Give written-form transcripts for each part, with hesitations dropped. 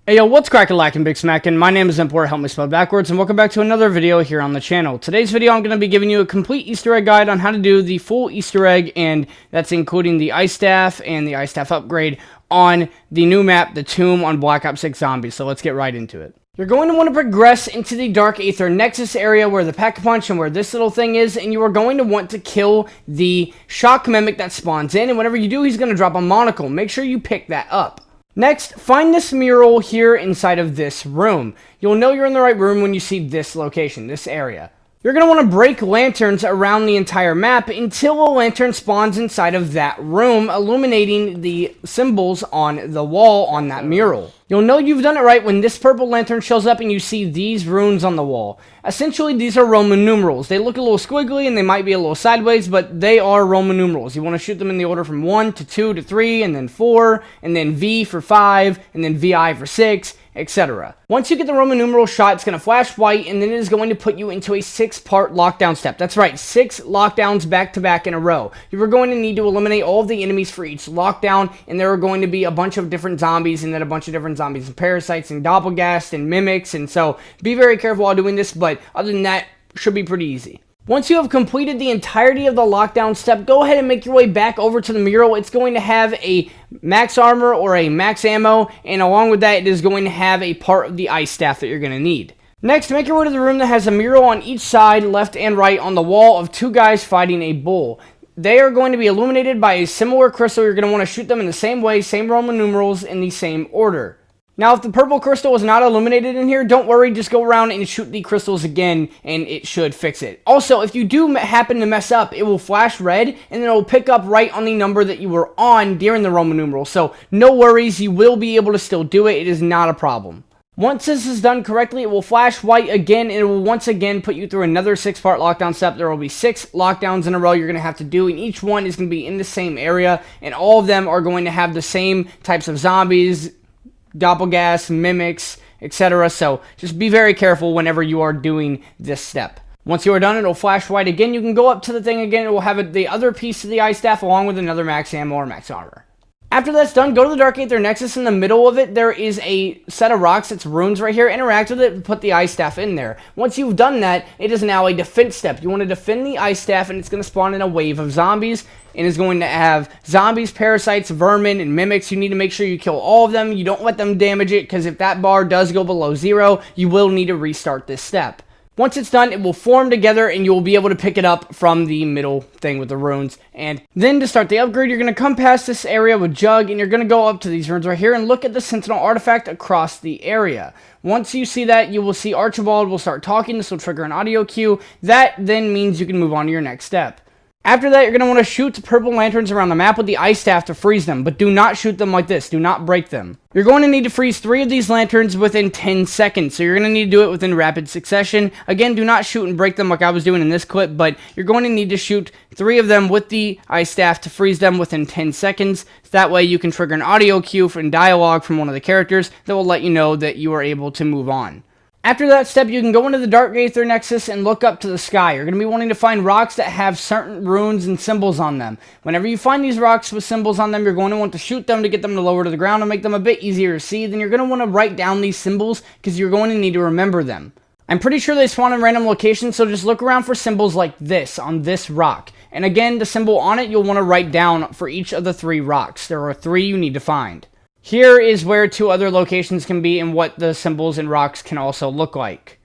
Hey yo, what's crackin' Big Smackin'? My name is Empor, help me spell backwards, and welcome back to another video here on the channel. Today's video I'm going to be giving you a complete Easter egg guide on how to do the full Easter egg, and that's including the Ice Staff and the Ice Staff upgrade on the new map, The Tomb on Black Ops 6 Zombies, so let's get right into it. You're going to want to progress into the Dark Aether Nexus area where the Pack-a-Punch and where this little thing is, and you are going to want to kill the Shock Mimic that spawns in, and whenever you do, he's going to drop a monocle. Make sure you pick that up. Next, find this mural here inside of this room. You'll know you're in the right room when you see this location, this area. You're going to want to break lanterns around the entire map until a lantern spawns inside of that room, illuminating the symbols on the wall on that mural. You'll know you've done it right when this purple lantern shows up and you see these runes on the wall. Essentially, these are Roman numerals. They look a little squiggly and they might be a little sideways, but they are Roman numerals. You want to shoot them in the order from 1 to 2 to 3, and then 4, and then V for 5, and then VI for 6, etc. Once you get the Roman numeral shot, it's going to flash white, and then it is going to put you into a 6-part lockdown step. That's right, 6 lockdowns back to back in a row. You are going to need to eliminate all of the enemies for each lockdown, and there are going to be a bunch of different zombies, and then a bunch of different zombies and parasites and doppelgast and mimics, and so be very careful while doing this, but other than that, should be pretty easy. Once you have completed the entirety of the lockdown step, go ahead and make your way back over to the mural. It's going to have a max armor or a max ammo, and along with that, it is going to have a part of the ice staff that you're going to need. Next, make your way to the room that has a mural on each side, left and right, on the wall of 2 guys fighting a bull. They are going to be illuminated by a similar crystal. You're going to want to shoot them in the same way, same Roman numerals, in the same order. Now, if the purple crystal is not illuminated in here, don't worry, just go around and shoot the crystals again, and it should fix it. Also, if you do happen to mess up, it will flash red, and then it will pick up right on the number that you were on during the Roman numeral. So, no worries, you will be able to still do it. It is not a problem. Once this is done correctly, it will flash white again, and it will once again put you through another 6-part lockdown step. There will be 6 lockdowns in a row you're going to have to do, and each one is going to be in the same area, and all of them are going to have the same types of zombies, doppelgast, mimics, etc. So just be very careful whenever you are doing this step. Once you are done, it'll flash white again. You can go up to the thing again. It will have the other piece of the ice staff along with another max ammo or max armor. After that's done, go to the Dark Aether Nexus. In the middle of it, there is a set of rocks. It's runes right here. Interact with it and put the ice staff in there. Once you've done that, it is now a defense step. You want to defend the ice staff, and it's going to spawn in a wave of zombies. And is going to have zombies, parasites, vermin, and mimics. You need to make sure you kill all of them. You don't let them damage it, because if that bar does go below 0, you will need to restart this step. Once it's done, it will form together, and you will be able to pick it up from the middle thing with the runes. And then to start the upgrade, you're going to come past this area with Jug, and you're going to go up to these runes right here and look at the Sentinel artifact across the area. Once you see that, you will see Archibald will start talking. This will trigger an audio cue. That then means you can move on to your next step. After that, you're going to want to shoot purple lanterns around the map with the ice staff to freeze them, but do not shoot them like this. Do not break them. You're going to need to freeze 3 of these lanterns within 10 seconds, so you're going to need to do it within rapid succession. Again, do not shoot and break them like I was doing in this clip, but you're going to need to shoot 3 of them with the ice staff to freeze them within 10 seconds. So that way you can trigger an audio cue and dialogue from one of the characters that will let you know that you are able to move on. After that step, you can go into the Dark Aether Nexus and look up to the sky. You're going to be wanting to find rocks that have certain runes and symbols on them. Whenever you find these rocks with symbols on them, you're going to want to shoot them to get them to lower to the ground and make them a bit easier to see. Then you're going to want to write down these symbols because you're going to need to remember them. I'm pretty sure they spawn in random locations, so just look around for symbols like this on this rock. And again, the symbol on it you'll want to write down for each of the 3 rocks. There are 3 you need to find. Here is where 2 other locations can be and what the symbols and rocks can also look like.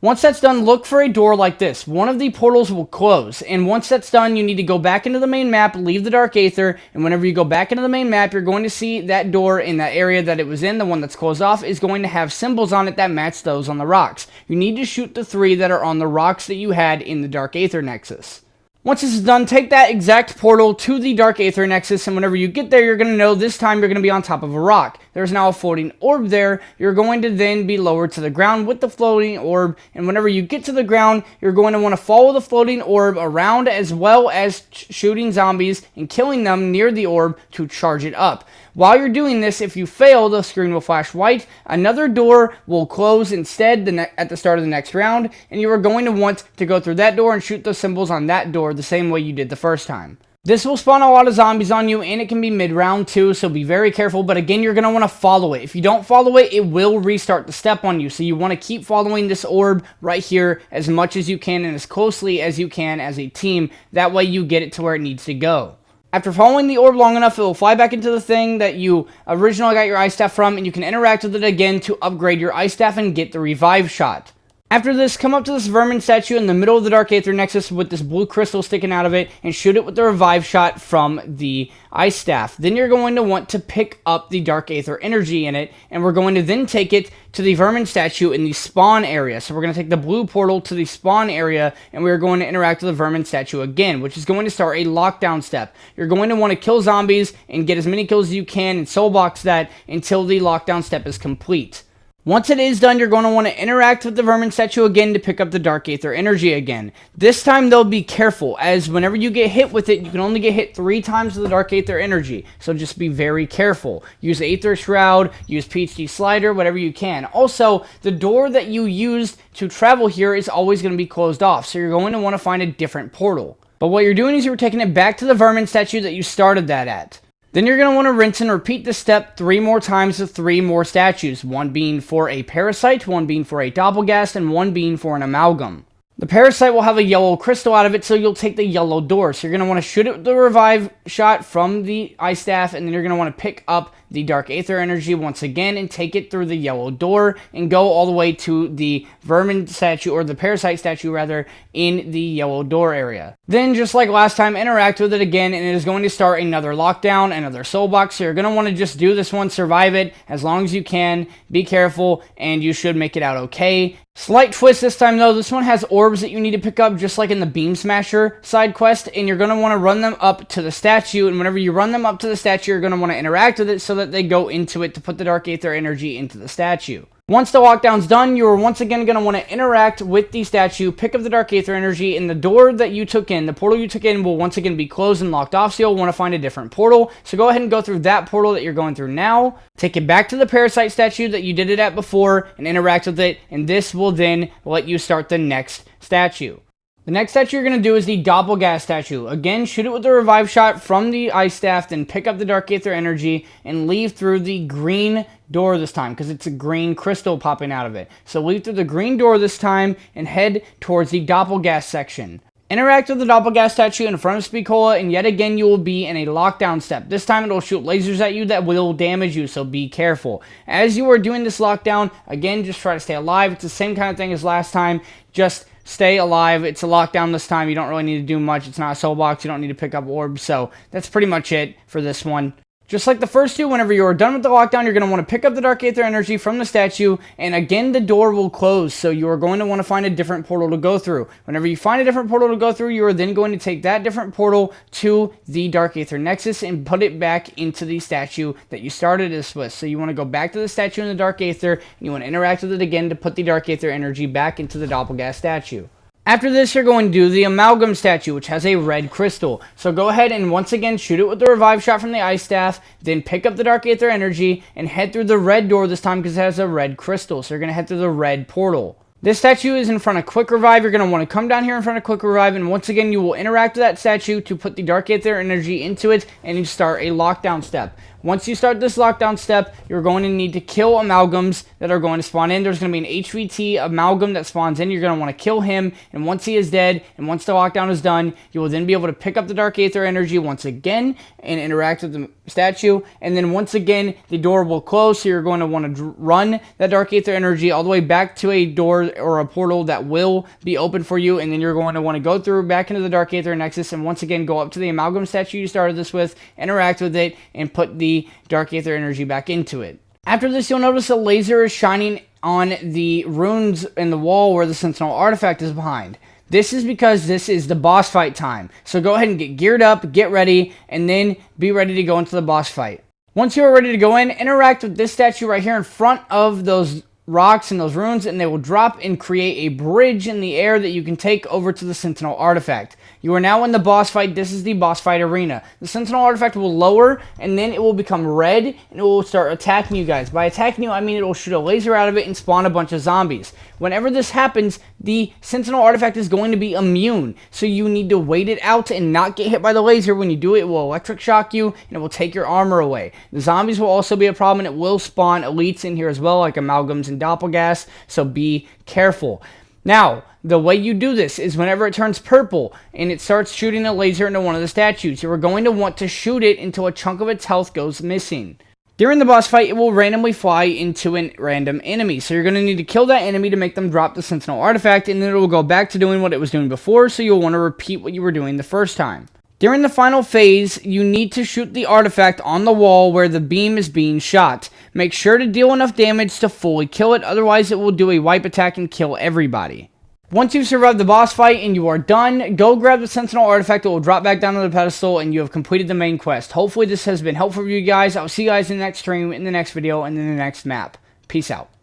Once that's done, look for a door like this. One of the portals will close, and once that's done, you need to go back into the main map, leave the Dark Aether, and whenever you go back into the main map, you're going to see that door in that area that it was in, the one that's closed off, is going to have symbols on it that match those on the rocks. You need to shoot the 3 that are on the rocks that you had in the Dark Aether Nexus. Once this is done, take that exact portal to the Dark Aether Nexus, and whenever you get there, you're going to know this time you're going to be on top of a rock. There's now a floating orb there. You're going to then be lowered to the ground with the floating orb, and whenever you get to the ground, you're going to want to follow the floating orb around as well as shooting zombies and killing them near the orb to charge it up. While you're doing this, if you fail, the screen will flash white. Another door will close instead at the start of the next round, and you are going to want to go through that door and shoot the symbols on that door the same way you did the first time. This will spawn a lot of zombies on you, and it can be mid-round too, so be very careful. But again, you're going to want to follow it. If you don't follow it, it will restart the step on you. So you want to keep following this orb right here as much as you can and as closely as you can as a team. That way you get it to where it needs to go. After following the orb long enough, it will fly back into the thing that you originally got your ice staff from, and you can interact with it again to upgrade your ice staff and get the revive shot. After this, come up to this vermin statue in the middle of the Dark Aether Nexus with this blue crystal sticking out of it and shoot it with the revive shot from the ice staff. Then you're going to want to pick up the Dark Aether energy in it, and we're going to then take it to the vermin statue in the spawn area. So we're going to take the blue portal to the spawn area, and we're going to interact with the vermin statue again, which is going to start a lockdown step. You're going to want to kill zombies and get as many kills as you can and soul box that until the lockdown step is complete. Once it is done, you're going to want to interact with the vermin statue again to pick up the Dark Aether energy again. This time, though, be careful, as whenever you get hit with it, you can only get hit 3 times with the Dark Aether energy. So just be very careful. Use Aether Shroud, use PhD Slider, whatever you can. Also, the door that you used to travel here is always going to be closed off, so you're going to want to find a different portal. But what you're doing is you're taking it back to the vermin statue that you started that at. Then you're going to want to rinse and repeat this step 3 more times with 3 more statues, 1 being for a parasite, 1 being for a doppelgast, and 1 being for an amalgam. The parasite will have a yellow crystal out of it, so you'll take the yellow door. So you're going to want to shoot it with the revive shot from the ice staff, and then you're going to want to pick up the Dark Aether energy once again and take it through the yellow door and go all the way to the vermin statue, or the parasite statue rather, in the yellow door area. Then, just like last time, interact with it again, and it is going to start another lockdown, another soul box. So you're going to want to just do this one, survive it as long as you can, be careful, and you should make it out okay. Slight twist this time though, this one has orbs that you need to pick up just like in the Beam Smasher side quest, and you're going to want to run them up to the statue, and whenever you run them up to the statue, you're going to want to interact with it so that they go into it to put the Dark Aether energy into the statue. Once the lockdown's done, you're once again going to want to interact with the statue, pick up the Dark Aether energy, and the door that you took in, the portal you took in, will once again be closed and locked off, so you'll want to find a different portal. So go ahead and go through that portal that you're going through now, take it back to the parasite statue that you did it at before, and interact with it, and this will then let you start the next statue. The next statue you're going to do is the Doppelgast statue. Again, shoot it with the revive shot from the ice staff, then pick up the Dark Aether energy and leave through the green door this time, because it's a green crystal popping out of it. So leave through the green door this time and head towards the Doppelgast section. Interact with the Doppelgast statue in front of Spicola, and yet again you will be in a lockdown step. This time it will shoot lasers at you that will damage you, so be careful. As you are doing this lockdown, again, just try to stay alive. It's the same kind of thing as last time, just stay alive. It's a lockdown this time. You don't really need to do much. It's not a soul box. You don't need to pick up orbs, so that's pretty much it for this one. Just like the first two, whenever you are done with the lockdown, you're going to want to pick up the Dark Aether energy from the statue, and again, the door will close, so you are going to want to find a different portal to go through. Whenever you find a different portal to go through, you are then going to take that different portal to the Dark Aether Nexus and put it back into the statue that you started this with. So you want to go back to the statue in the Dark Aether, and you want to interact with it again to put the Dark Aether energy back into the Doppelgast statue. After this, you're going to do the Amalgam statue, which has a red crystal. So go ahead and once again shoot it with the revive shot from the ice staff, then pick up the Dark Aether energy and head through the red door this time because it has a red crystal. So you're going to head through the red portal. This statue is in front of Quick Revive. You're going to want to come down here in front of Quick Revive, and once again you will interact with that statue to put the Dark Aether energy into it and you start a lockdown step. Once you start this lockdown step, you're going to need to kill amalgams that are going to spawn in. There's going to be an HVT amalgam that spawns in. You're going to want to kill him, and once he is dead, and once the lockdown is done, you will then be able to pick up the Dark Aether energy once again and interact with the statue, and then once again, the door will close, so you're going to want to run that Dark Aether energy all the way back to a door or a portal that will be open for you, and then you're going to want to go through back into the Dark Aether Nexus, and once again, go up to the amalgam statue you started this with, interact with it, and put the Dark Aether energy back into it. After this, you'll notice a laser is shining on the runes in the wall where the Sentinel artifact is behind. This is because this is the boss fight time. So go ahead and get geared up, get ready, and then be ready to go into the boss fight. Once you are ready to go in, interact with this statue right here in front of those rocks and those runes, and they will drop and create a bridge in the air that you can take over to the Sentinel artifact. You are now in the boss fight. This is the boss fight arena. The Sentinel artifact will lower, and then it will become red, and it will start attacking you guys. By attacking you, I mean it will shoot a laser out of it and spawn a bunch of zombies. Whenever this happens, the Sentinel artifact is going to be immune, so you need to wait it out and not get hit by the laser. When you do it, it will electric shock you, and it will take your armor away. The zombies will also be a problem, and it will spawn elites in here as well, like amalgams and doppelgas, so be careful. Now, the way you do this is whenever it turns purple and it starts shooting a laser into one of the statues, you are going to want to shoot it until a chunk of its health goes missing. During the boss fight, it will randomly fly into a random enemy, so you're going to need to kill that enemy to make them drop the Sentinel artifact, and then it will go back to doing what it was doing before, so you'll want to repeat what you were doing the first time. During the final phase, you need to shoot the artifact on the wall where the beam is being shot. Make sure to deal enough damage to fully kill it, otherwise it will do a wipe attack and kill everybody. Once you've survived the boss fight and you are done, go grab the Sentinel artifact. It will drop back down to the pedestal and you have completed the main quest. Hopefully this has been helpful for you guys. I'll see you guys in the next stream, in the next video, and in the next map. Peace out.